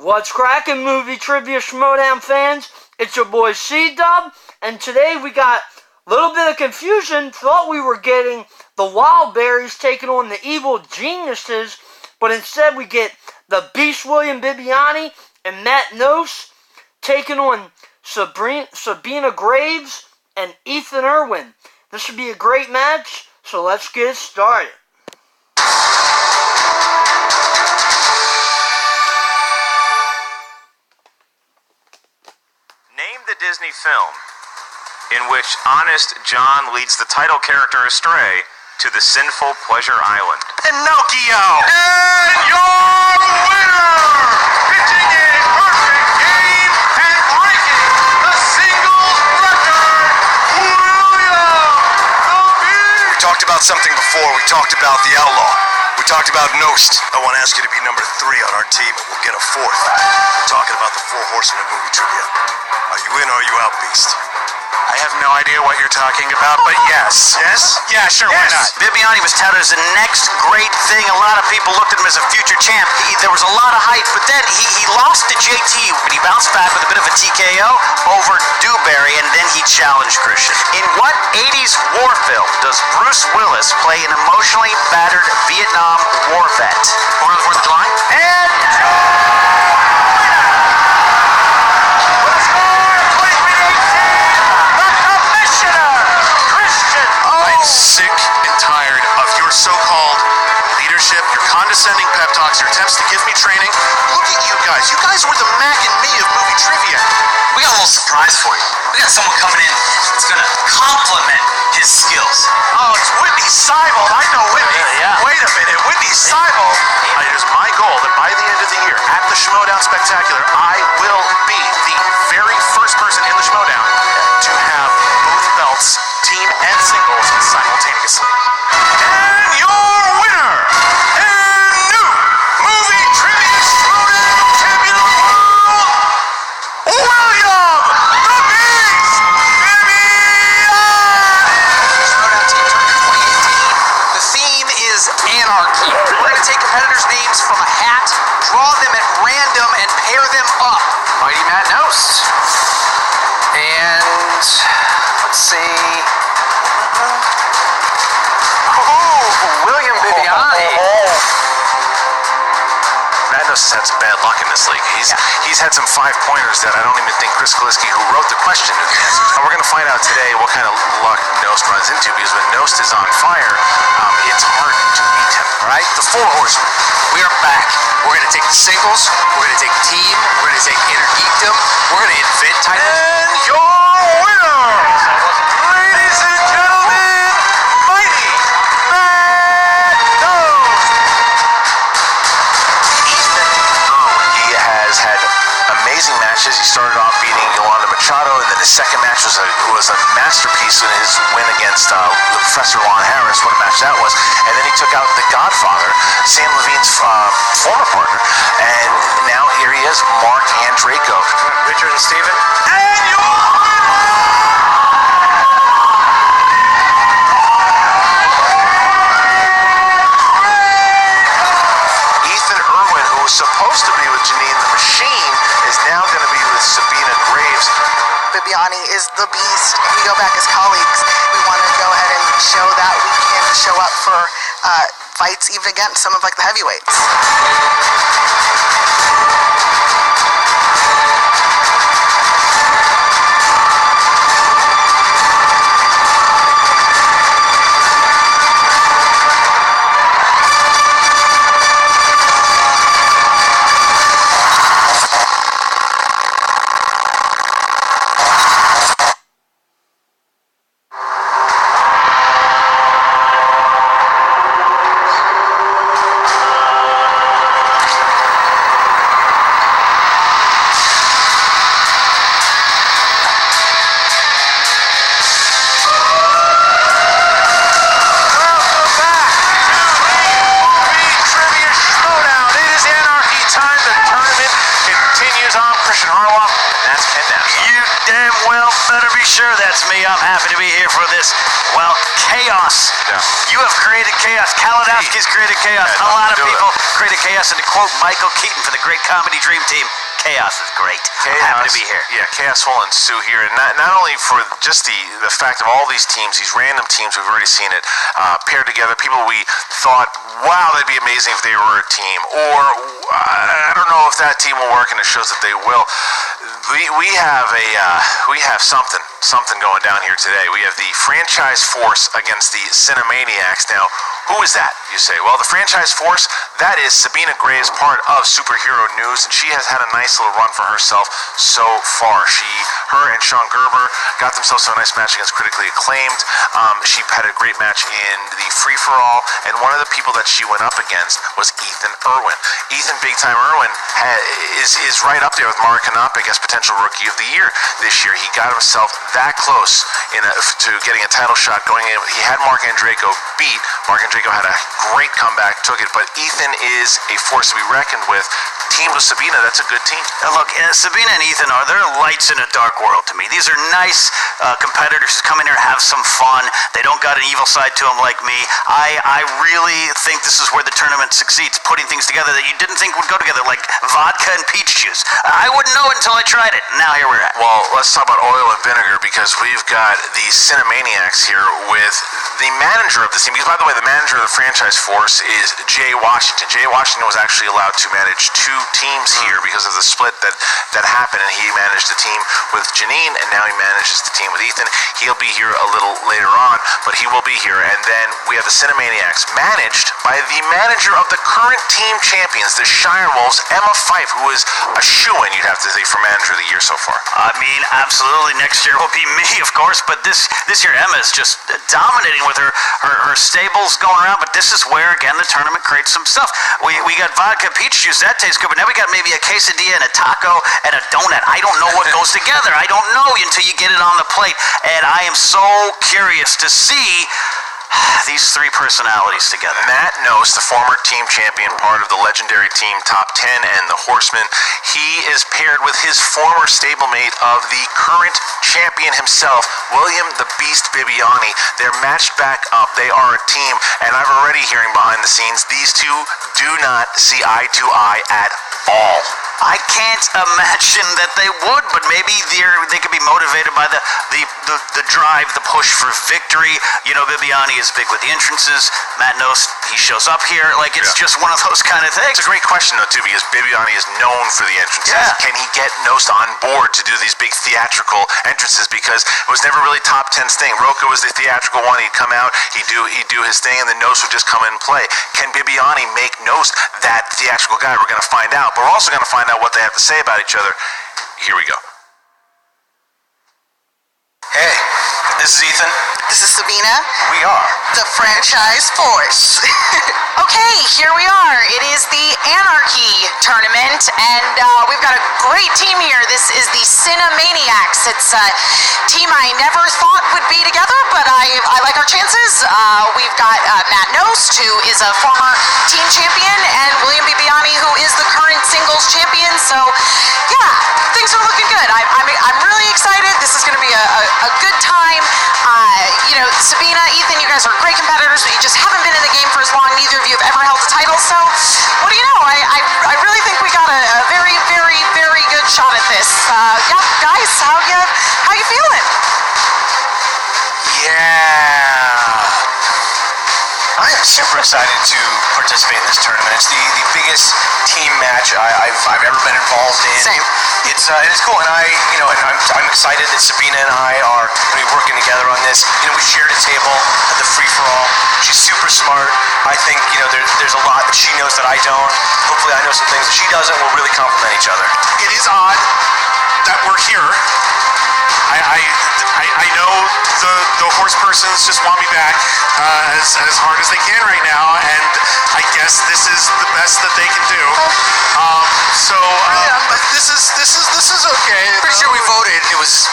What's crackin', movie trivia Schmoedown fans? It's your boy C-Dub, and today we got a little bit of confusion. Thought we were getting the Wildberries taking on the Evil Geniuses, but instead we get the Beast William Bibiani and Matt Nose taking on Sabina Graves and Ethan Irwin. This should be a great match, so let's get started. Name the Disney film in which Honest John leads the title character astray to the sinful pleasure island. Pinocchio! And your winner! Pitching in perfect game and breaking the singles record, William the Beast! We talked about something before. We talked about the Outlaw. We talked about Nost. I want to ask you to be number 3 on our team, and we'll get a 4th. We're talking about the 4 horsemen of movie trivia. Are you in or are you out, Beast? I have no idea what you're talking about, but yes. Yes? Yeah, sure, Yes. why not? Bibiani was touted as the next great thing. A lot of people looked at him as a future champ. There was a lot of hype, but then he lost to JT, but he bounced back with a bit of a TKO over Dewberry, and then he challenged Christian. In what 80s war film does Bruce Willis play an emotionally battered Vietnam war vet? Born on the 4th of July? And I'm sick and tired of your so-called leadership, your condescending pep talks, your attempts to give me training. Look at you guys. You guys were the Mac and me of movie trivia. we got a little surprise for you. We got someone coming in that's going to compliment his skills. Oh, it's Whitney Seibold. I know Whitney. Yeah. Wait a minute. Whitney Seibold. It is my goal that by the end of the year, at the Schmoedown Spectacular, I will be the very first person in the Schmoedown to have both belts, team and singles, simultaneously. And your winner, and new movie trivia Schmoedown champion of the world, William the Beast Bibiani! Schmoedown team tournament 2018. The theme is anarchy. We're going to take competitors' names from a hat, draw them at random, and pair them up. Mighty Matt Nost. And let's see. William Bibiani. Matt Nose has had some bad luck in this league. He's had some 5-pointers that I don't even think Chris Kaliski, who wrote the question, knew the answers. And we're going to find out today what kind of luck Nost runs into, because when Nost is on fire, it's hard to beat him. All right, the 4 horsemen. We are back. We're going to take the singles. We're going to take team. We're going to take intergeekdom. We're going to invent titles. And your winner, ladies and gentlemen, Mighty Matt Nose. He has had amazing matches. He started off beating Yolanda Machado, and then his second match was a masterpiece in his win against Professor Lon Harris. What a match that was. And then he took out the Godfather, Sam Levine's former partner, and now here he is, Mark Andraco. Richard and Steven. And your Ethan Irwin, who was supposed to be with Janine the Machine, is now going to be with Sabina Graves. Bibiani is the beast. We go back as colleagues. We want to go ahead and show that we can show up for fights even against some of like the heavyweights. Matt's pen down. You damn well better be sure that's me. I'm happy to be here for this, well, chaos. Yeah. You have created chaos. Kalinowski's created chaos. Yeah, A lot of do people created chaos. And to quote Michael Keaton for the great comedy Dream Team, chaos is great. I'm happy to be here. Yeah, chaos will ensue here, and not only for just the fact of all these teams, these random teams, we've already seen it paired together. People we thought, wow, that'd be amazing if they were a team, or I don't know if that team will work, and it shows that they will. We have something going down here today. We have the franchise force against the Cinemaniacs. Now, who is that, you say? Well, the franchise force, that is Sabina Graves, part of Superhero News, and she has had a nice little run for herself so far. Her and Sean Gerber got themselves to a nice match against Critically Acclaimed. She had a great match in the free-for-all, and one of the people that she went up against was Ethan Irwin. Ethan Big Time Irwin is right up there with Mark Knoppick as potential Rookie of the Year this year. He got himself that close to getting a title shot going in. He had Mark Andreyko beat. Mark Andreyko had a great comeback, took it, but Ethan is a force to be reckoned with. Team with Sabina, that's a good team. Look, Sabina and Ethan they're lights in a dark world to me. These are nice competitors who come in here, have some fun. They don't got an evil side to them like me. I really think this is where the tournament succeeds, putting things together that you didn't think would go together, like vodka and peach juice. I wouldn't know it until I tried it. Now here we're at. Well, let's talk about oil and vinegar, because we've got the Cinemaniacs here with the manager of this team. Because, by the way, the manager of the franchise force is Jay Washington. Jay Washington was actually allowed to manage two teams here because of the split that happened, and he managed the team with Janine, and now he manages the team with Ethan. He'll be here a little later on, but he will be here. And then we have the Cinemaniacs, managed by the manager of the current team champions, the Shire Wolves, Emma Fife, who is a shoo-in, you'd have to say, for manager of the year so far. I mean, absolutely. Next year will be me, of course, but this year Emma is just dominating with her stables going around. But this is where, again, the tournament creates some stuff. We got vodka peach juice, that tastes good, but now we got maybe a quesadilla and a taco and a donut. I don't know what goes together. I don't know until you get it on the plate, and I am so curious to see these three personalities together. Matt Nost, the former team champion, part of the legendary team Top 10 and the Horsemen, he is paired with his former stablemate of the current champion himself, William the Beast Bibiani. They're matched back up. They are a team, and I'm already hearing behind the scenes, these two do not see eye to eye at all. I can't imagine that they would, but maybe they could be motivated by the drive, the push for victory. You know, Bibiani is big with the entrances. Matt Nost, he shows up here. Like, it's just one of those kind of things. It's a great question, though, too, because Bibiani is known for the entrances. Yeah. Can he get Nost on board to do these big theatrical entrances? Because it was never really Top 10's thing. Roka was the theatrical one. He'd come out, he'd do his thing, and then Nost would just come in and play. Can Bibiani make Nost that theatrical guy? We're going to find out. But we're also going to find out what they have to say about each other. Here we go. Hey, this is Ethan. This is Sabina, We are. the franchise force. Okay, here we are. It is the Anarchy tournament, and we've got a great team here. This is the Cinemaniacs. It's a team I never thought would be together, but I like our chances. We've got Matt Nost, who is a former team champion, and William Bibiani, who is the current singles champion. So, yeah, things are looking good. I'm really excited. This is going to be a good time. You know, Sabina, Ethan, you guys are great competitors, but you just haven't been in the game for as long. Neither of you have ever held a title, so what do you know? I really think we got a very, very, very good shot at this. Yeah, guys, how you feeling? Yeah. I am super excited to participate in this tournament. It's the biggest team match I've ever been involved in. Same. It's cool, and I'm excited that Sabina and I are going to be working together on this. You know, we shared a table at the free-for-all. She's super smart. I think, you know, there's a lot that she knows that I don't. Hopefully I know some things that she doesn't. We'll really complement each other. It is odd that we're here. I know the horse persons just want me back as hard as they can right now, and I guess this is the best that they can do. This is okay. Pretty sure we voted. It was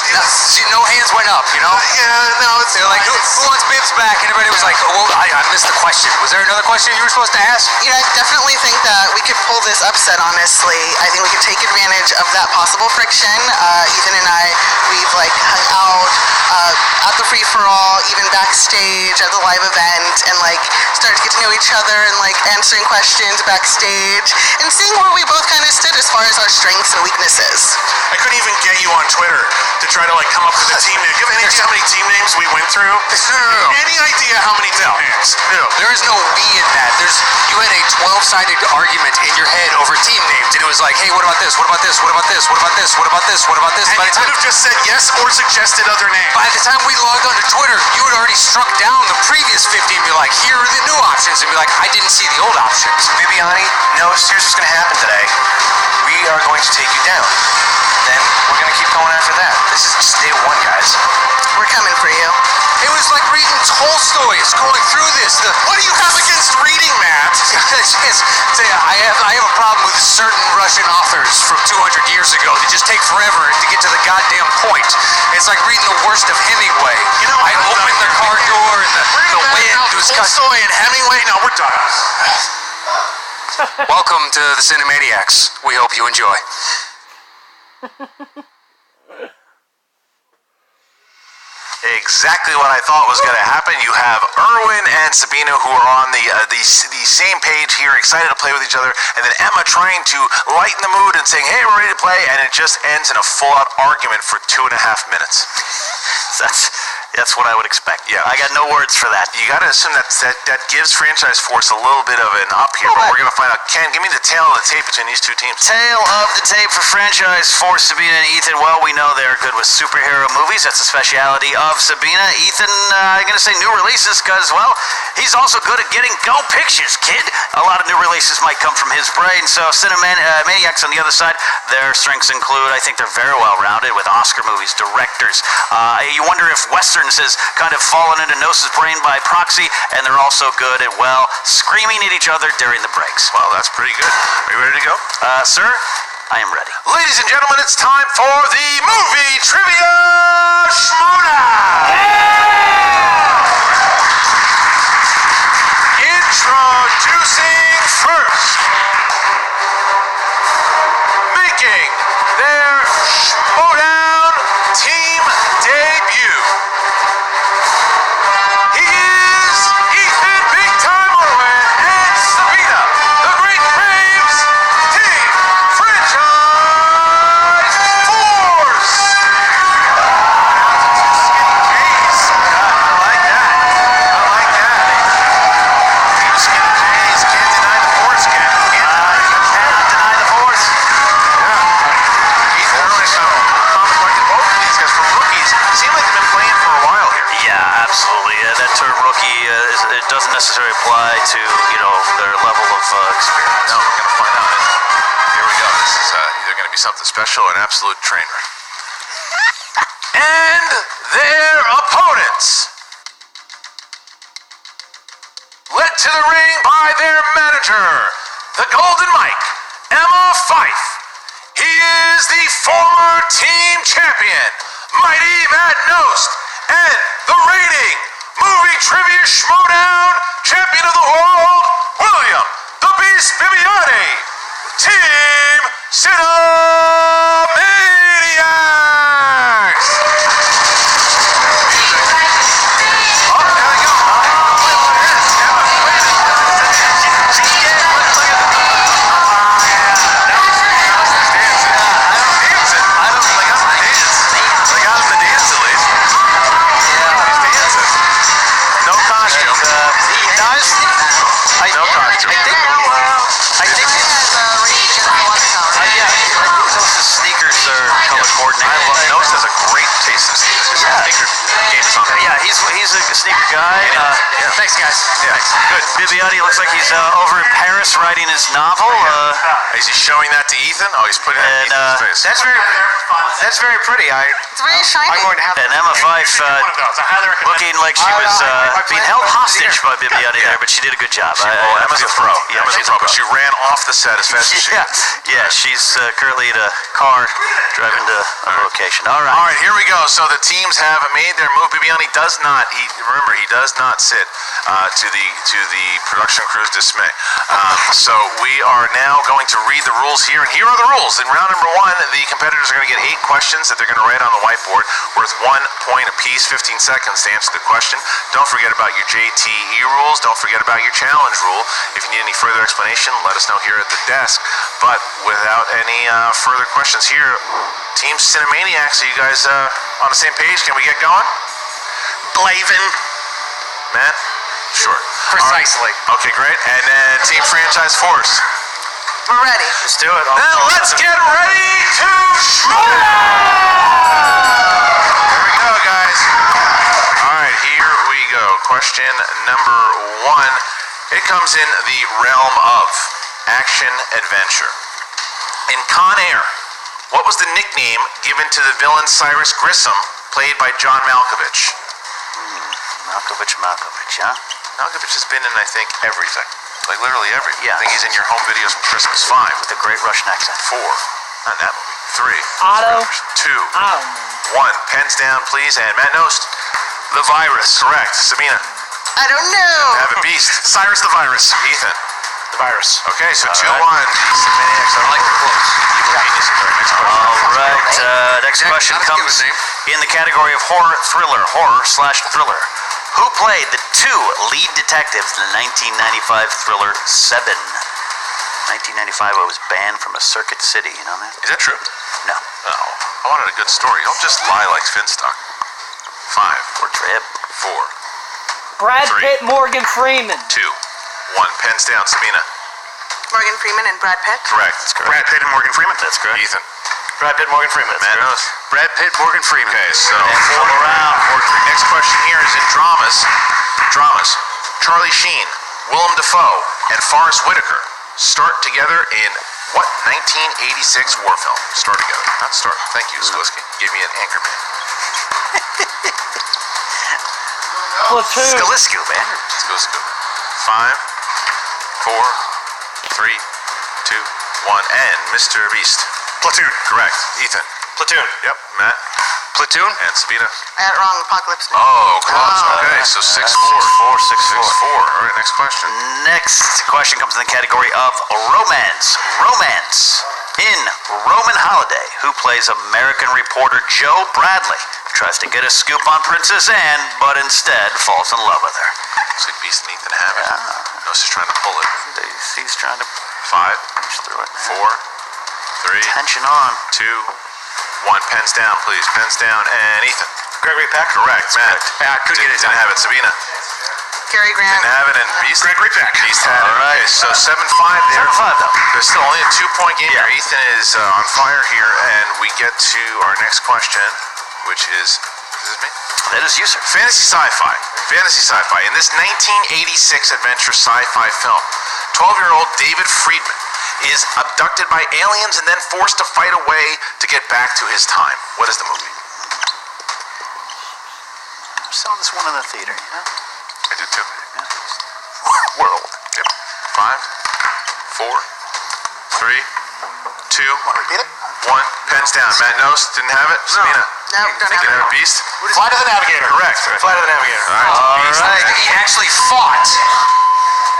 no hands went up. You know. Yeah, no, it's They're like, who wants Bibs back? And everybody was like, oh, well, I missed the question. Was there another question you were supposed to ask? You know, I definitely think that we could pull this upset, honestly. I think we could take advantage advantage of that possible friction. Ethan and I, we've like hung out at the free-for-all, even backstage at the live event, and like started to get to know each other and like answering questions backstage and seeing where we both kind of stood as far as our strengths and weaknesses. I couldn't even get you on Twitter to try to like come up with a team name. Do you have any idea how many team names we went through? No. Any idea how many team names? No, there is no we in that. You had a 12-sided argument in your head over team names, and it was like, hey, what about this? What about this? What about this? What about this? What about this? What about this? And you could have just said yes or suggested other names. By the time we logged onto Twitter, you had already struck down the previous 50 and be like, here are the new options, and be like, I didn't see the old options. Bibiani, no, here's what's going to happen today. We are going to take you down. Then we're going to keep going after that. This is just day one, guys. We're coming for you. It was like reading Tolstoy, scrolling through this. What do you have against reading, Matt? I have a problem with certain Russian authors from 200 years ago. They just take forever to get to the goddamn point. It's like reading the worst of Hemingway. You know, I opened the car door and the wind was Tolstoy and Hemingway. No, we're done. Welcome to the Cinemaniacs. We hope you enjoy. Exactly what I thought was going to happen. You have Erwin and Sabina who are on the same page here, excited to play with each other, and then Emma trying to lighten the mood and saying, hey, we're ready to play, and it just ends in a full-out argument for 2.5 minutes. That's what I would expect. Yeah, I got no words for that. You got to assume that gives Franchise Force a little bit of an up here, but we're going to find out. Ken, give me the tail of the tape between these two teams. Tail of the tape for Franchise Force, Sabina and Ethan. Well, we know they're good with superhero movies. That's the speciality of Sabina. Ethan, I'm going to say new releases because, well, he's also good at getting go pictures, kid. A lot of new releases might come from his brain. So Cinemaniacs on the other side, their strengths include, I think they're very well-rounded with Oscar movies, directors. You wonder if Westerns has kind of fallen into Gnosis' brain by proxy, and they're also good at, well, screaming at each other during the breaks. Well, that's pretty good. Are you ready to go? Sir, I am ready. Ladies and gentlemen, it's time for the Movie Trivia Schmoedown! Introducing first, making their Schmoedown team debut. He is Ethan Big Time Orwin and Sabina, the Great Braves Team Franchise Force. I like that. Team Skinny Jays can't deny the force, Ken. Cannot deny the force. Yeah. Ethan Erwin collected both of these guys for rookies. Seem like they've been playing for a while here. Yeah, absolutely. That term rookie, it doesn't necessarily apply to, their level of experience. No, we're going to find out. Here we go. This is either going to be something special or an absolute train wreck. And their opponents, led to the ring by their manager, the Golden Mike, Emma Fife. He is the former team champion, Mighty Matt Nost, and the reigning Movie Trivia Schmoedown champion of the world, William the Beast Bibiani. Team Cinemaniacs. Oh, there we go. Nost has a great taste in sneakers. Yeah, he's a sneaker guy. Thanks, guys. Yeah, good. Bibiani looks like he's over in Paris writing his novel. Is he showing that to Ethan? Oh, he's putting it in Ethan's face. That's very pretty. It's very shiny. I'm going to have And Emma Fife looking like she was being held hostage by Bibiani there, but she did a good job. Emma's a pro. Yeah, Emma's a pro, but she ran off the set as fast as she could. Yeah, she's currently in a car driving to a location. All right. All right, here we go. So the teams have made their move. Bibiani does not. He does not sit. to the production crew's dismay. So we are now going to read the rules here, and here are the rules. In round number 1, the competitors are going to get 8 questions that they're going to write on the whiteboard, worth 1 point apiece, 15 seconds to answer the question. Don't forget about your JTE rules. Don't forget about your challenge rule. If you need any further explanation, let us know here at the desk. But without any further questions here, Team Cinemaniacs, are you guys on the same page? Can we get going? Blaven. Matt? Sure. Precisely. Right. Okay, great. And then Team Franchise Force. We're ready. Let's do it. Then let's get ready to Schmoedown! Here we go, guys. All right, here we go. Question number 1. It comes in the realm of action-adventure. In Con Air, what was the nickname given to the villain Cyrus Grissom, played by John Malkovich? Malkovich, huh? Malkovich has been in, I think, everything. Like, literally everything. Yeah. I think he's in your home videos from Christmas 5. With a great Russian accent. 4. Not in that movie. 3. Otto. 2. I don't know. 1. Pens down, please. And Matt Nost. The virus. Correct. Sabina. I don't know. Have a beast. Cyrus the virus. Ethan. The virus. Okay, so 2-1. right. Cinemaniacs. I like the close. Evil genius. All right, next question. All right, next Yeah, question not a given comes name. in the category of horror/thriller. Who played the 2 lead detectives in the 1995 thriller Seven? 1995, I was banned from a circuit city, you know that? Is that true? No. No. I wanted a good story. Don't just lie like Finstock. 5. Or trip. 4. Brad 3. Pitt, Morgan Freeman. 2. 1. Pens down. Sabina. Morgan Freeman and Brad Pitt. Correct. That's correct. Brad Pitt and Morgan Freeman. That's correct. Ethan. Brad Pitt, Morgan Freeman. Matt Nost. Brad Pitt, Morgan Freeman. Okay, so Next 4 round. 4-3. Next question here is in dramas. Charlie Sheen, Willem Dafoe, and Forrest Whitaker start together in what 1986 war film? Start together. Not start. Thank you, Sklisky. Give me an anchorman. Platoon. Skalisku, man. Sklisky. 5, 4, 3, 2, 1, and Mr. Beast. Platoon. Correct. Ethan. Platoon. Yep. Matt. Platoon. And Sabina. I had it wrong. Apocalypse Now. Oh, close. Okay, so 6-4. 6-4. 6-4. All right, next question. Next question comes in the category of romance. In Roman Holiday, who plays American reporter Joe Bradley, tries to get a scoop on Princess Anne, but instead falls in love with her. Looks like Beast and Ethan have it. No, he's trying to pull it. He's trying to 5, push through it. 4, 3, Tension on. 2, 1. Pens down, please. Pens down. And Ethan. Gregory Peck. Correct. Matt. Couldn't get it Didn't done. have it. Sabina. Cary Grant. Didn't have it. And Beast. Gregory Peck. Beast had it. All right. Okay, so 7-5 there. 7-5 though. There's still only a 2-point game Yeah. here. Ethan is on fire here, and we get to our next question, which is this me? That is you, sir. Fantasy sci-fi. In this 1986 adventure sci-fi film, 12-year-old David Friedman is abducted by aliens and then forced to fight a way to get back to his time. What is the movie? I saw this one in the theater, you know? I did too. World. Yep. 5, 4, 3, 2, Repeat it. 1. Pens down. Matt Nost didn't have it. Sabina. No, don't Didn't have have it. a Beast. Fly to the Navigator. Correct. Fly to the Navigator. All right. All Beast. right. He actually fought.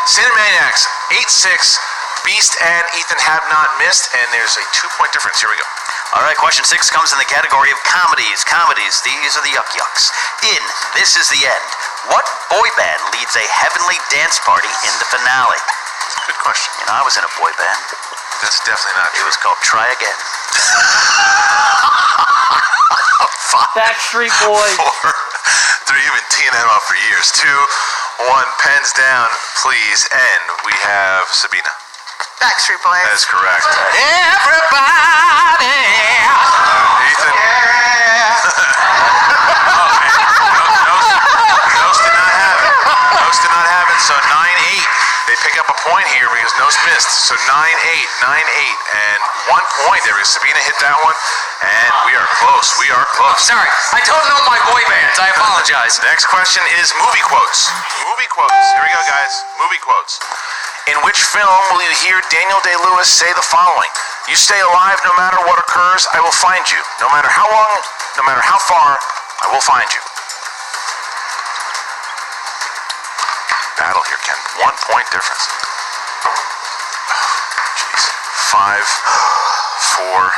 Cinemaniacs 8-6. Beast and Ethan have not missed, and there's a 2-point difference. Here we go. All right, question 6 comes in the category of comedies. These are the yuck-yucks. In This Is the End, what boy band leads a heavenly dance party in the finale? Good question. You know, I was in a boy band. That's definitely not It true. was called Try Again. Backstreet Boys. 4, 3. You've been teeing that up for years. 2, 1. Pens down, please. And we have Sabina. Backstreet Boys. That is correct. Everybody! Ethan. Nost did not have it. Nost did not have it, so 9-8. They pick up a point here because Nost missed. So 9-8. And 1 point there because Sabina hit that one. And we are close. Sorry, I don't know my boy bands. I apologize. Next question is movie quotes. Here we go, guys. Movie quotes. In which film will you hear Daniel Day-Lewis say the following? You stay alive no matter what occurs, I will find you. No matter how long, no matter how far, I will find you. battle here, Ken. 1 point difference. Jeez. 5, 4.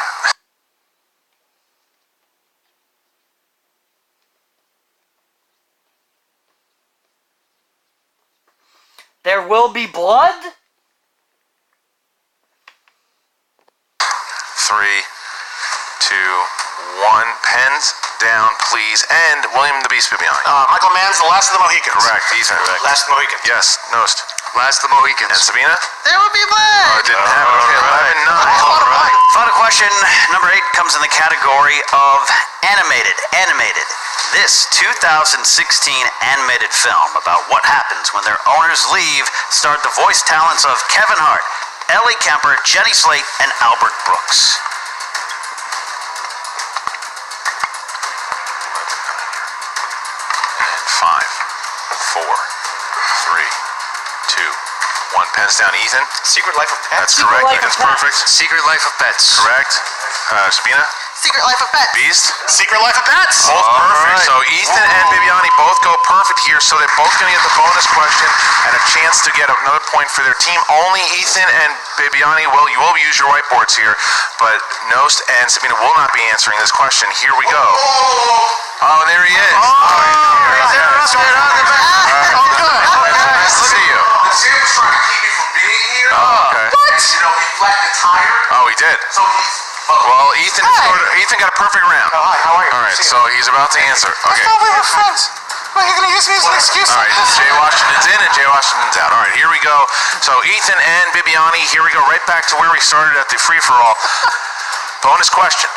There will be blood? 3, 2, 1. Pens down, please. And William the Beast Bibiani. Michael Mann's The Last of the Mohicans. Correct. Ethan. Last of the Mohicans. Yes. Nost. Last of the Mohicans. And Sabina? There will be Oh, blood. it didn't happen. Okay, 11, 9. All right. Final question, number 8, comes in the category of animated. This 2016 animated film about what happens when their owners leave starred the voice talents of Kevin Hart, Ellie Kemper, Jenny Slate, and Albert Brooks. And 5, 4, 3, 2, 1. Pens down, Ethan. Secret Life of Pets. That's correct. Life of Ethan's Pets. perfect. Secret Life of Pets. Correct. Sabina? Secret Life of Pets. Beast? Secret Life of Pets. Both perfect. right. So Ethan and Bibiani both go perfect here, so they're both going to get the bonus question and a chance to get another point for their team. Only Ethan and Bibiani you will use your whiteboards here, but Nost and Sabina will not be answering this question. Here we go. Oh, there he is. He's interested. Oh, good. Nice to see you. The champ was trying to keep me from being here. Oh, okay. You know, he flat the tire, Oh, he did. so he's. Well, Ethan got a perfect round. Oh, hi. How are you? All right, See so you. he's about to answer. Okay. thought we were friends. Well, you're going to use me as an excuse? All right, Jay Washington's in and Jay Washington's out. All right, here we go. So Ethan and Bibiani, here we go right back to where we started at the free-for-all. Bonus question.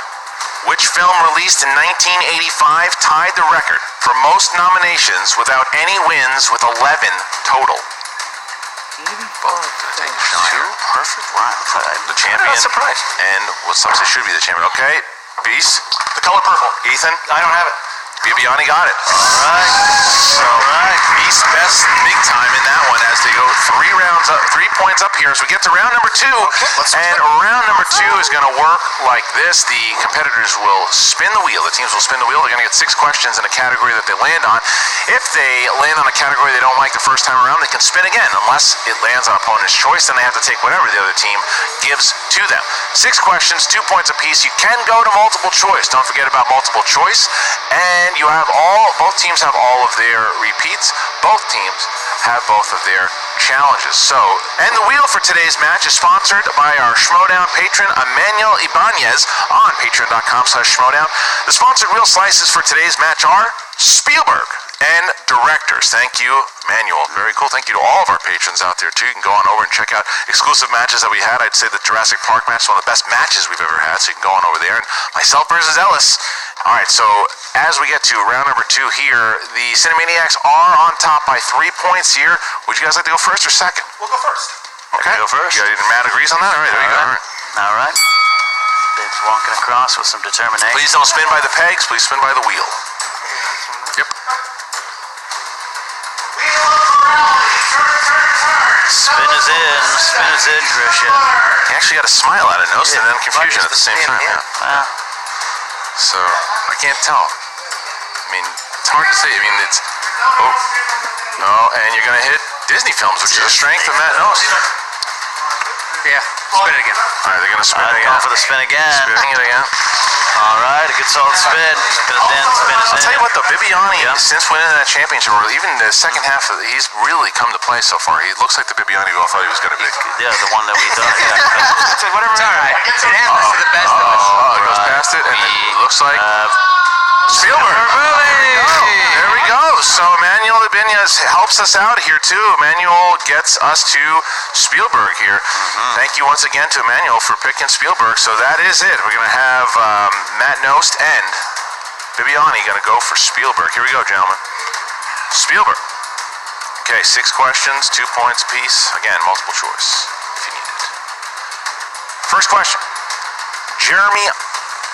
Which film released in 1985 tied the record for most nominations without any wins with 11 total? 85. 2 perfect rounds. The champion. I'm not surprised. And what some say should be the champion. Okay, Beast. The color purple. Ethan. I don't have it. Bibiani got it. All right. So, Beast best big time in that one as they go 3 rounds up, 3 points up here. As we get to round number 2, and round number 2 is going to work like this. The competitors will spin the wheel. The teams will spin the wheel. They're going to get 6 questions in a category that they land on. If they land on a category they don't like the first time around, they can spin again. Unless it lands on opponent's choice, then they have to take whatever the other team gives to them. 6 questions, 2 points apiece. You can go to multiple choice. Don't forget about multiple choice. And you have both teams have all of their repeats. Both teams have both of their challenges. So, and the wheel for today's match is sponsored by our Schmoedown patron, Emmanuel Ibanez, on patreon.com/Schmoedown. The sponsored wheel slices for today's match are Spielberg and directors. Thank you, Manuel. Very cool. Thank you to all of our patrons out there, too. You can go on over and check out exclusive matches that we had. I'd say the Jurassic Park match is one of the best matches we've ever had, so you can go on over there. And myself versus Ellis. All right, so as we get to round number 2 here, the Cinemaniacs are on top by 3 points here. Would you guys like to go first or second? We'll go first. Okay. Go first. Matt agrees on that? All right, there you go. All right. Bibs walking across with some determination. Please don't spin by the pegs. Please spin by the wheel. Yep. Spin is in, Christian. He actually got a smile out of Nost and then confusion at the same time. Yeah. Well, So, I can't tell. I mean, it's hard to say. I mean, it's... Oh. No, and you're going to hit Disney films, which is a strength of Matt Nost. Yeah, spin it again. All right, they're going to spin it going again. for the spin again. Spinning it again. All right, a good solid spin. Spin it in, spin is in. I'll tell you what, though, Bibiani, Yeah. since winning that championship, or even the second half, he's really come to play so far. He looks like the Bibiani we all thought he was going to be. Yeah, the one that we thought. Yeah. Whatever. It's all right. It happens to the best of us. Oh, it goes past it, and it looks like Spielberg. There we go. So Emmanuel Ibanez helps us out here too. Emmanuel gets us to Spielberg here. Thank you once again to Emmanuel for picking Spielberg. So that is it. We're going to have Matt Nost and Bibiani going to go for Spielberg. Here we go, gentlemen. Spielberg. Okay, 6 questions, 2 points apiece. Again, multiple choice if you need it. First question. Jeremy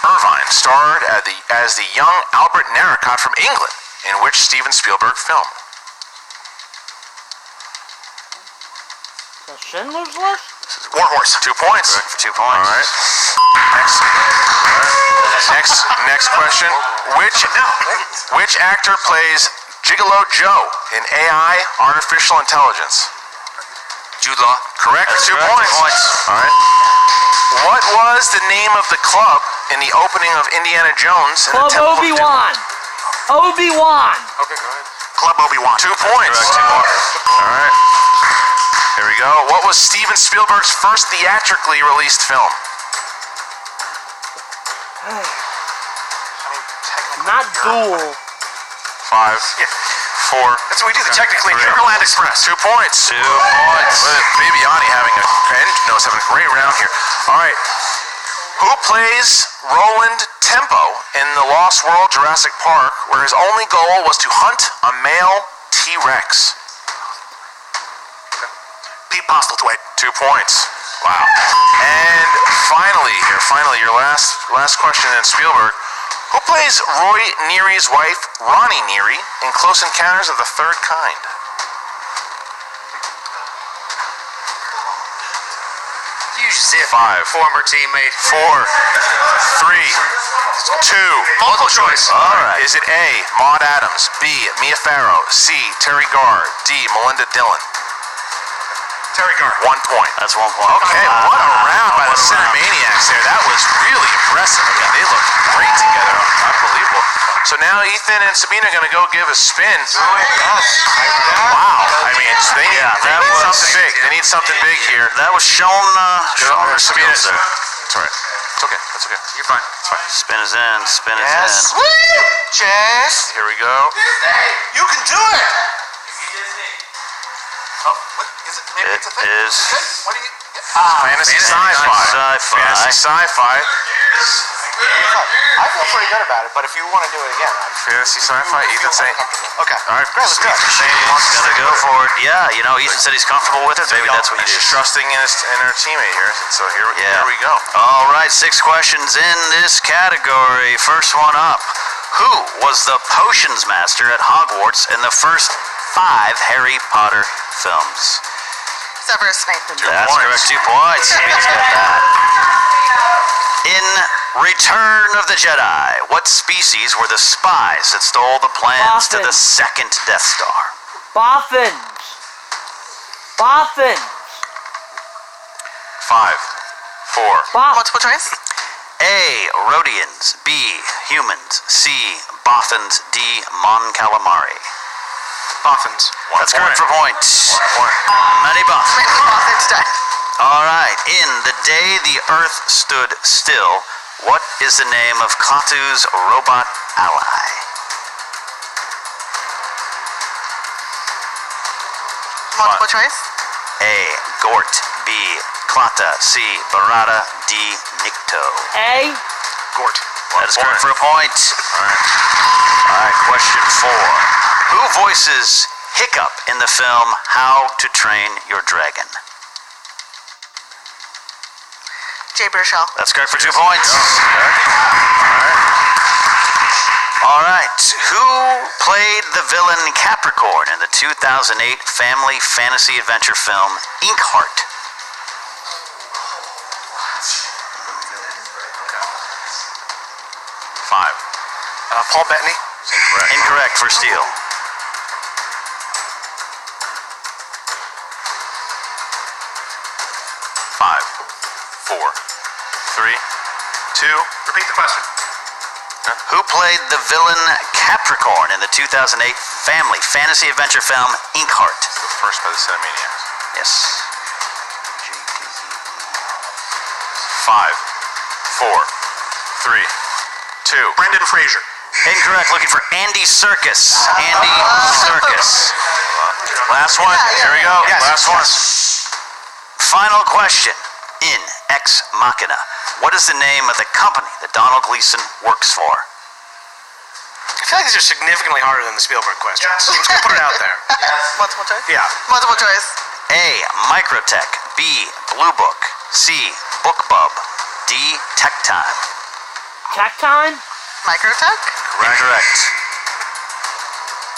Irvine starred as the young Albert Narracott from England in which Steven Spielberg film? The Schindler's List? Warhorse. 2 points. For 2 points. All right. Next question. Which actor plays Gigolo Joe in AI, artificial intelligence. Jude Law. Correct. That's 2 correct. points. All right. What was the name of the club in the opening of Indiana Jones? and the Club Temple of Doom? Obi-Wan. Obi-Wan. Okay, go ahead. Club Obi-Wan. 2 points. Correct. 2 more. All right. Here we go. What was Steven Spielberg's first theatrically released film? Not Duel. 5, 4. That's what we do, the technically. Three. Sugarland Express. 2 points. 2 points. Look at Bibiani having a great round here. All right. Who plays Roland Tempo in The Lost World Jurassic Park, where his only goal was to hunt a male T-Rex? Pete Postlethwaite. 2 points. Wow. And finally, your last question in Spielberg. Who plays Roy Neary's wife, Ronnie Neary, in Close Encounters of the Third Kind? Huge zip. 5, Former teammate. 4, 3, 2. Multiple choice. All right. Is it A, Maud Adams, B, Mia Farrow, C, Terry Garr, D, Melinda Dillon? Terry Garr. 1 point. That's 1 point. Okay, what a round by the Cinemaniacs there. That was really impressive. I mean, they look great together. Unbelievable. So now Ethan and Sabina are going to go give a spin. Wow. I mean, they need something big. They need something big here. That was shown her Sabina. skills there. It's all right. It's okay. That's okay. You're fine. It's fine. Spin is in. Spin is Yes. in. Jess. Here we go. You can do it. Oh, what is it? Maybe It it's a thing. is What do you? Fantasy sci-fi. Fantasy sci-fi. I feel pretty good about it, but if you want to do it again, Fantasy sci-fi. Ethan saying. okay. All right. Great, let's do it. Gotta go for it. Yeah, Ethan said he's comfortable with it. Maybe that's what you do. She's trusting in her teammate here. So here we go. All right, 6 questions in this category. First one up. Who was the potions master at Hogwarts in the first 5 Harry Potter films? Severus Snape. That's correct. 2 points. Sabina's got that. In Return of the Jedi, what species were the spies that stole the plans to the second Death Star? Boffins. 5, 4. Multiple choice. A. Rhodians. B. Humans. C. Bothans. D. Mon Calamari. Boffins. That's correct for points. 1 point. Many Bothans. Many Boffins died. All right. In The Day the Earth Stood Still, what is the name of Klaatu's robot ally? Multiple choice. A. Gort. B. Klaata. C. Barada. D. Nikto. A. Gort. That is correct for a point. All right. Question 4. Who voices Hiccup in the film How to Train Your Dragon? Jay Baruchel. That's correct for 2 points. All right. Who played the villain Capricorn in the 2008 family fantasy adventure film Inkheart? Five. Paul Bettany. Incorrect for Steele. 5, 4, 3, 2. Repeat the question. Who played the villain Capricorn in the 2008 family fantasy adventure film Inkheart? The first by the Cinemaniacs. Yes. 5, 4, 3, 2. Brendan Fraser. Incorrect. Looking for Andy Serkis. Andy Serkis. Last one. Here we go. Yes. Last one. Final question. In Ex Machina, what is the name of the company that Donald Gleason works for? I feel like these are significantly harder than the Spielberg questions. I'm just gonna put it out there. Multiple choice. Yeah. Multiple choice. A. Microtech. B. Blue Book. C. BookBub. D. Tech Time. Tech time? Microtech. Incorrect.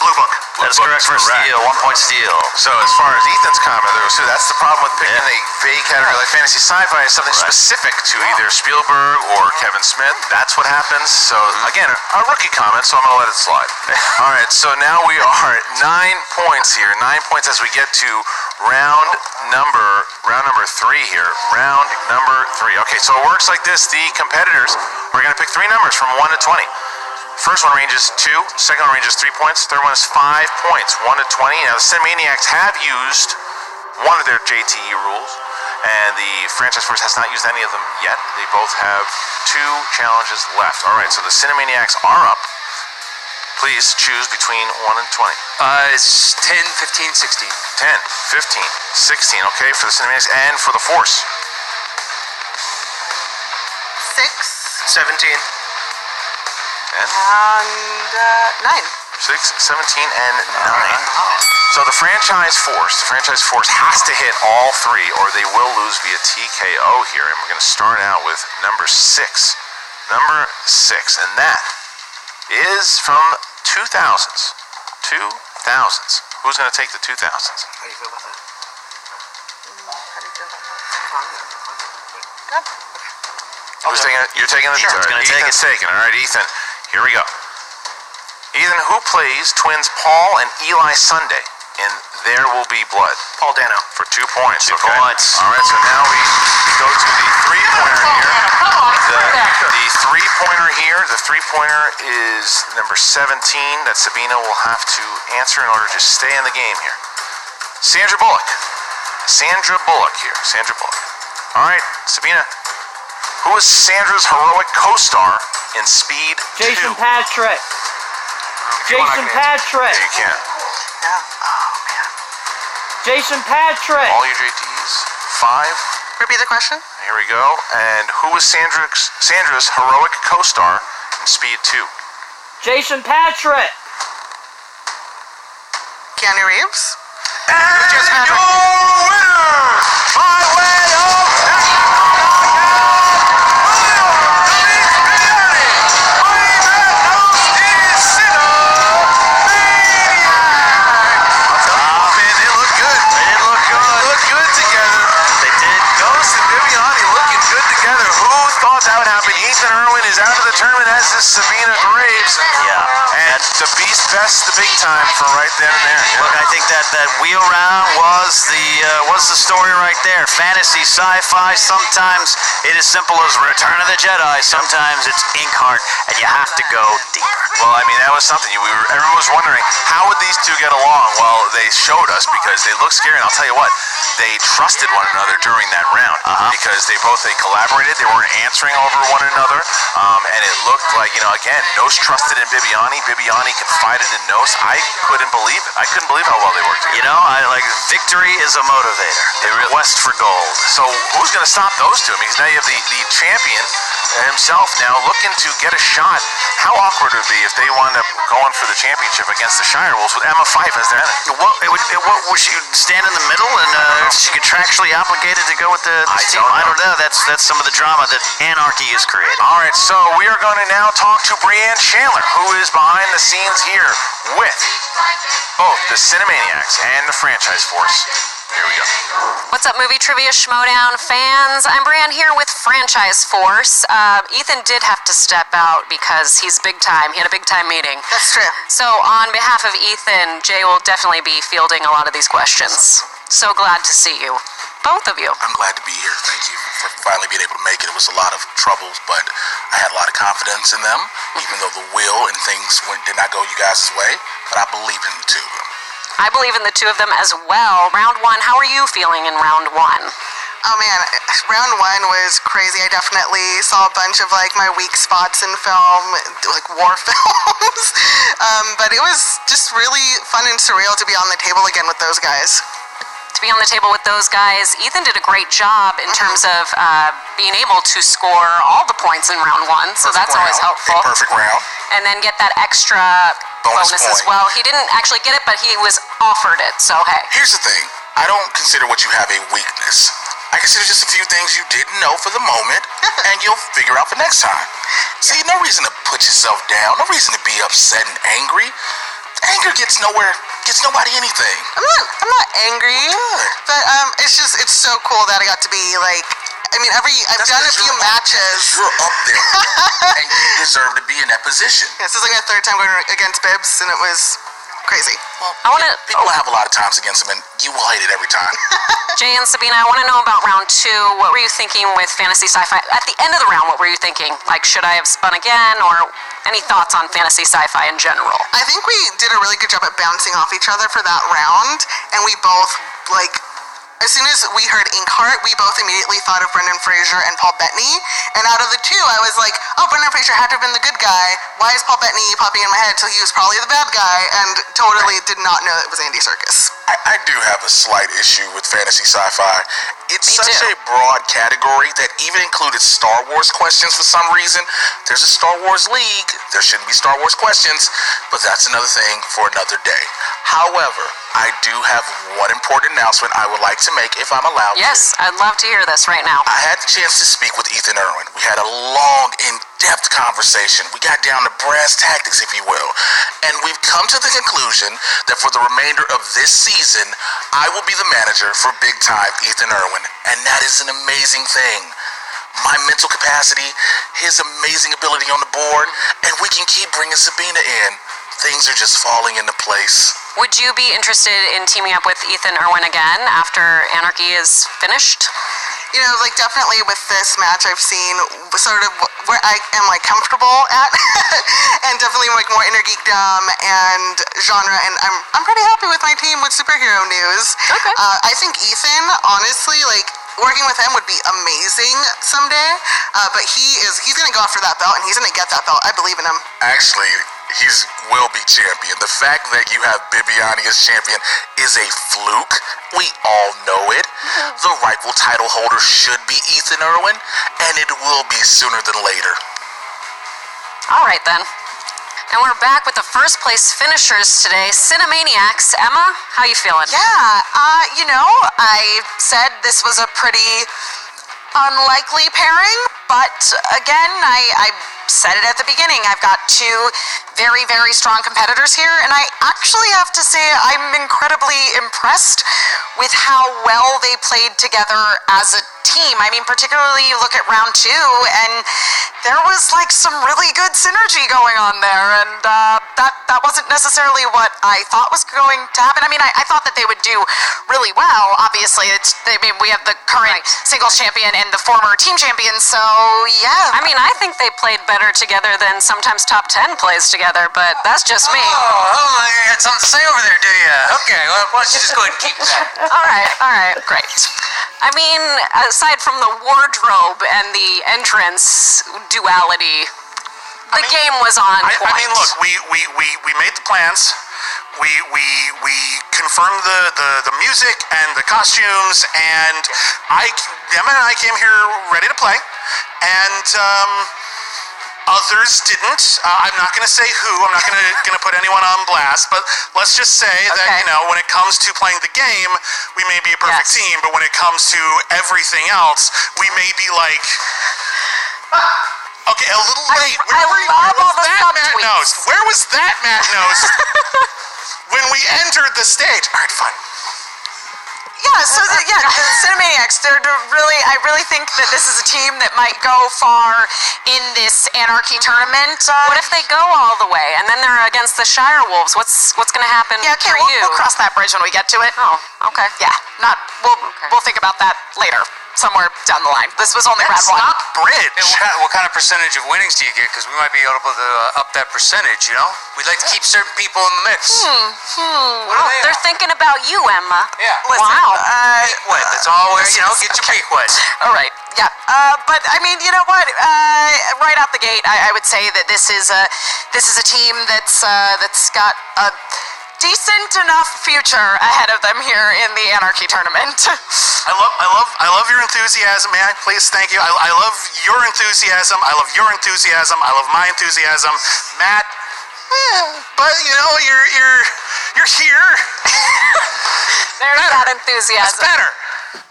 Blue Book. That is correct for steal. 1 point steal. So as far as Ethan's comment, there was that's the problem with picking a vague category like fantasy sci-fi is something specific to either Spielberg or Kevin Smith. That's what happens. So again, a rookie comment, so I'm gonna let it slide. All right, so now we are at 9 points here. 9 points as we get to round number 3 here. Round number 3. Okay, so it works like this. The competitors are gonna pick 3 numbers from 1 to 20. First one ranges 2, second one ranges 3 points, third one is 5 points, 1 to 20. Now the Cinemaniacs have used one of their JTE rules, and the Franchise Force has not used any of them yet. They both have 2 challenges left. All right, so the Cinemaniacs are up. Please choose between 1 and 20. It's 10, 15, 16. 10, 15, 16, okay, for the Cinemaniacs and for the Force. 6. 17. And? And 9. 6, 17, and 9. So the Franchise Force has to hit all 3 or they will lose via TKO here. And we're going to start out with number 6. Number 6, and that is from 2000s. 2000s. Who's going to take the 2000s? How do you feel about that? Who's taking it? You're taking it? Ethan's gonna take it. Ethan's taking it. All right, Ethan. Here we go. Ethan, who plays twins Paul and Eli Sunday in There Will Be Blood? Paul Dano. For 2 points. 2 okay. points. All right, so now we go to the 3-pointer here. The 3-pointer here. The 3-pointer is number 17 that Sabina will have to answer in order to stay in the game here. Sandra Bullock. Sandra Bullock here. Sandra Bullock. All right, Sabina. Who is Sandra's heroic co-star in Speed 2? Jason Patrick. Jason Patrick. Yeah, you can. Yeah. Oh, man. Jason Patrick. All your JTs. 5. Repeat the question. Here we go. And who is Sandra's heroic co-star in Speed 2? Jason Patrick. Keanu Reeves. And your winner by way of that would happen. Ethan Irwin is out of the tournament, as is Sabina Graves. Yeah. And the Beast Best the big time for right then and there. Look, I think that wheel round was the story right there. Fantasy, sci-fi. Sometimes it is simple as Return of the Jedi. Sometimes it's Inkheart, and you have to go deeper. Well, I mean, that was something. Everyone was wondering, how would these two get along? Well, they showed us because they look scary. And I'll tell you what, they trusted one another during that round because they collaborated. They weren't answering over one another. And it looked like, again, Nos trusted in Bibiani. Bibiani confided in Nos. I couldn't believe it. I couldn't believe how well they worked together. Victory is a motivator. The quest for gold. So who's going to stop those two? Because now you have the champion himself now looking to get a shot. How awkward would it be if they wound up going for the championship against the Shire Wolves with Emma Fife as their enemy? Would she stand in the middle and is she contractually obligated to go with the team? I don't know. That's some of the drama that Anarchy is creating. All right, so we are going to now talk to Brianne Chandler, who is behind the scenes here with both the Cinemaniacs and the Franchise Force. Here we go. What's up, Movie Trivia Schmoedown fans? I'm Brianne here with Franchise Force. Ethan did have to step out because he's big time. He had a big time meeting. That's true. So on behalf of Ethan, Jay will definitely be fielding a lot of these questions. So glad to see you. Both of you. I'm glad to be here. Thank you for finally being able to make it. It was a lot of troubles, but I had a lot of confidence in them, even though the will and things did not go you guys' way, but I believe in the two of them. I believe in the two of them as well. Round 1, how are you feeling in round 1? Oh man, round 1 was crazy. I definitely saw a bunch of my weak spots in film, like war films. But it was just really fun and surreal to be on the table again with those guys. To be on the table with those guys, Ethan did a great job in terms of being able to score all the points in round 1, so that's always helpful. A perfect round. And then get that extra bonus as point. well. He didn't actually get it, but he was offered it, so hey. Here's the thing. I don't consider what you have a weakness. I consider just a few things you didn't know for the moment, and you'll figure out for next time. See, no reason to put yourself down, no reason to be upset and angry. Anger gets nobody anything. I'm not angry. Good. But it's so cool that I got to be like, I mean, I've done a few matches. You're up there, and you deserve to be in that position. This is like my third time going against Bibbs, and it was crazy. Well, I wanna- people have a lot of times against him, and you will hate it every time. Jay and Sabina, I want to know about round 2. What were you thinking with Fantasy Sci-Fi? At the end of the round, what were you thinking? Like, should I have spun again, or any thoughts on Fantasy Sci-Fi in general? I think we did a really good job at bouncing off each other for that round, and we both, like, as soon as we heard Inkheart, we both immediately thought of Brendan Fraser and Paul Bettany, and out of the two, I was like, oh, Brendan Fraser had to have been the good guy. Why is Paul Bettany popping in my head? So he was probably the bad guy, and totally did not know it was Andy Serkis. I do have a slight issue with fantasy sci-fi. It's Me such too. a broad category that even included Star Wars questions for some reason. There's a Star Wars League. There shouldn't be Star Wars questions, but that's another thing for another day. However, I do have one important announcement I would like to make if I'm allowed to. Yes, I'd love to hear this right now. I had the chance to speak with Ethan Irwin. We had a long, in-depth conversation. We got down to brass tactics, if you will. And we've come to the conclusion that for the remainder of this season, I will be the manager for big-time Ethan Irwin. And that is an amazing thing. My mental capacity, his amazing ability on the board, and we can keep bringing Sabina in. Things are just falling into place. Would you be interested in teaming up with Ethan Irwin again after Anarchy is finished? You know, like, definitely with this match, I've seen sort of where I am, like, comfortable at, and definitely, like, more inner geekdom and genre, and I'm pretty happy with my team with superhero news. Okay. I think Ethan, honestly, like, working with him would be amazing someday, but he's gonna go after that belt, and he's gonna get that belt. I believe in him. Actually, he's will be champion. The fact that you have Bibiani as champion is a fluke. We all know it. The rightful title holder should be Ethan Irwin, and it will be sooner than later. All right, then. And we're back with the first place finishers today, Cinemaniacs. Emma, how you feeling? Yeah, you know, I said this was a pretty unlikely pairing, but again, I said it at the beginning. I've got two very, very strong competitors here, and I actually have to say I'm incredibly impressed with how well they played together as a team. I mean, particularly you look at round 2, and there was like some really good synergy going on there, and that wasn't necessarily what I thought was going to happen. I mean, I thought that they would do really well. Obviously, we have the current singles champion and the former team champion, so yeah. I mean, I think they played better together than sometimes top 10 plays together, but that's just me. Oh, you got something to say over there, do you? Okay, well, why don't you just go ahead and keep that? All right, great. I mean, aside from the wardrobe and the entrance duality, the game was on point. I mean, look, we made the plans. We confirmed the music and the costumes, and Emma and I came here ready to play, and others didn't. I'm not going to say who. I'm not going to put anyone on blast, but let's just say that, you know, when it comes to playing the game, we may be a perfect team, but when it comes to everything else, we may be like, okay, a little late. I love all the subtweets. Where was that Matt Nose when we entered the stage? All right, fine. Yeah, so the Cinemaniacs, I really think that this is a team that might go far in this Anarchy tournament. What if they go all the way and then they're against the Shire Wolves? What's going to happen Yeah, okay, for you? we'll cross that bridge when we get to it. Oh, okay. Yeah, we'll think about that later, somewhere down the line. This was only round 1. Not bridge. What kind of percentage of winnings do you get? Because we might be able to up that percentage, you know? We'd like to keep certain people in the mix. They're thinking about you, Emma. Yeah. Listen, Wow. Peak wet. That's all we're, you know, get your peak wet. All right, yeah. But I mean, you know what? Right out the gate, I would say that this is a team that's got a decent enough future ahead of them here in the Anarchy tournament. I love your enthusiasm, man. Please, thank you. I love your enthusiasm. I love your enthusiasm. I love my enthusiasm, Matt. But you know, you're here. There's that enthusiasm. That's better.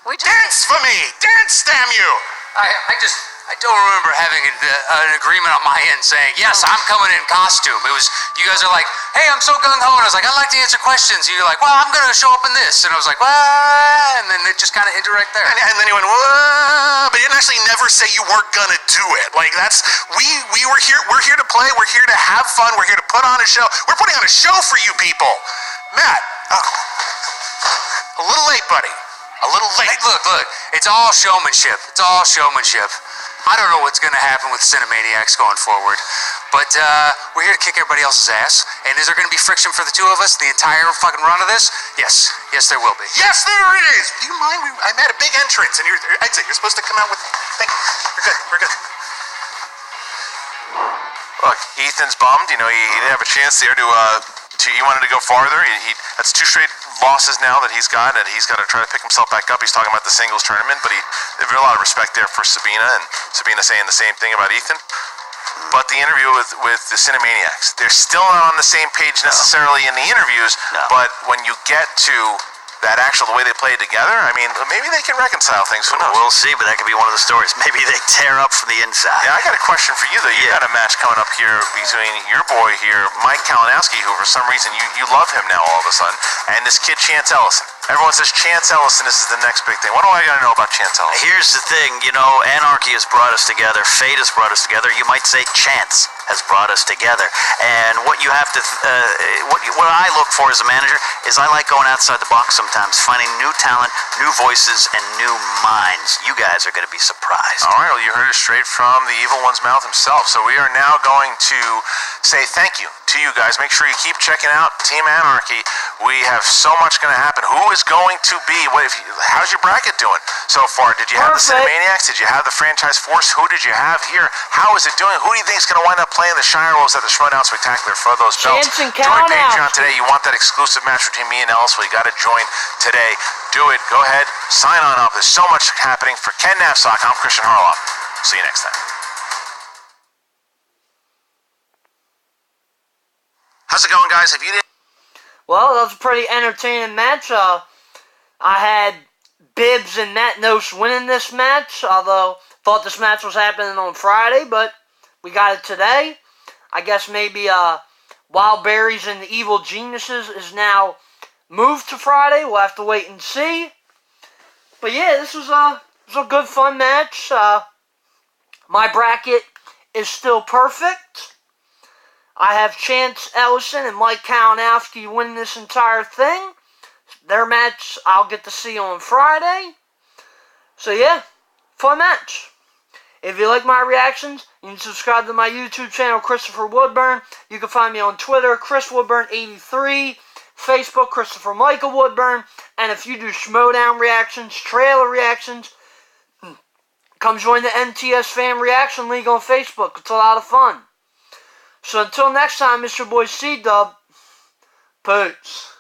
We just Dance for me. Dance, damn you. I I don't remember having an agreement on my end saying, yes, I'm coming in costume. It was, you guys are like, hey, I'm so gung-ho, and I was like, I'd like to answer questions. And you're like, well, I'm going to show up in this. And I was like, what? And then it just kind of indirect there. And then he went, whoa, but you didn't actually never say you weren't gonna do it. Like that's, we were here, we're here to play, we're here to have fun, we're here to put on a show. We're putting on a show for you people. Matt, a little late, buddy. A little late. Hey, look, it's all showmanship. It's all showmanship. I don't know what's going to happen with Cinemaniacs going forward, but we're here to kick everybody else's ass. And is there going to be friction for the two of us the entire fucking run of this? Yes, there will be. Yes, there it is. Do you mind? I made a big entrance, and you're exit. You're supposed to come out with. Thank you. You're good. We're good. Look, Ethan's bummed. You know, he didn't have a chance there to he wanted to go farther. That's 2 straight losses now that he's got, and he's got to try to pick himself back up. He's talking about the singles tournament, but there's a lot of respect there for Sabina, and Sabina saying the same thing about Ethan. But the interview with the Cinemaniacs, they're still not on the same page necessarily in the interviews, but when you get to that the way they play together, I mean, maybe they can reconcile things. Who knows? We'll see, but that could be one of the stories. Maybe they tear up from the inside. Yeah, I got a question for you, though. You got a match coming up here between your boy here, Mike Kalinowski, who for some reason you love him now all of a sudden, and this kid Chance Ellison. Everyone says Chance Ellison, this is the next big thing. What do I got to know about Chance Ellison? Here's the thing, anarchy has brought us together. Fate has brought us together. You might say chance has brought us together. And what you have to, what I look for as a manager is I like going outside the box sometimes, finding new talent, new voices, and new minds. You guys are going to be surprised. All right, well, you heard it straight from the evil one's mouth himself. So we are now going to say thank you to you guys. Make sure you keep checking out Team Anarchy. We have so much going to happen. Who is going to be? How's your bracket doing so far? Did you have the Cinemaniacs? Did you have the Franchise Force? Who did you have here? How is it doing? Who do you think is going to wind up playing the Shire Wolves at the Schmoedown Spectacular for those belts? Join Patreon today. You want that exclusive match between me and Ellis? Well, you got to join today. Do it. Go ahead. Sign on up. There's so much happening. For Ken Knapsack, I'm Christian Harloff. See you next time. How's it going, guys? Well, that was a pretty entertaining match. I had Bibbs and Matt Nose winning this match, although thought this match was happening on Friday, but we got it today. I guess maybe Wild Berries and the Evil Geniuses is now moved to Friday. We'll have to wait and see. But yeah, this was a good, fun match. My bracket is still perfect. I have Chance Ellison and Mike Kalinowski winning this entire thing. Their match I'll get to see on Friday. So yeah, fun match. If you like my reactions, you can subscribe to my YouTube channel, Christopher Woodburn. You can find me on Twitter, ChrisWoodburn83, Facebook, Christopher Michael Woodburn. And if you do Schmoedown reactions, trailer reactions, come join the NTS Fan Reaction League on Facebook. It's a lot of fun. So until next time, it's your boy C-Dub. Peace.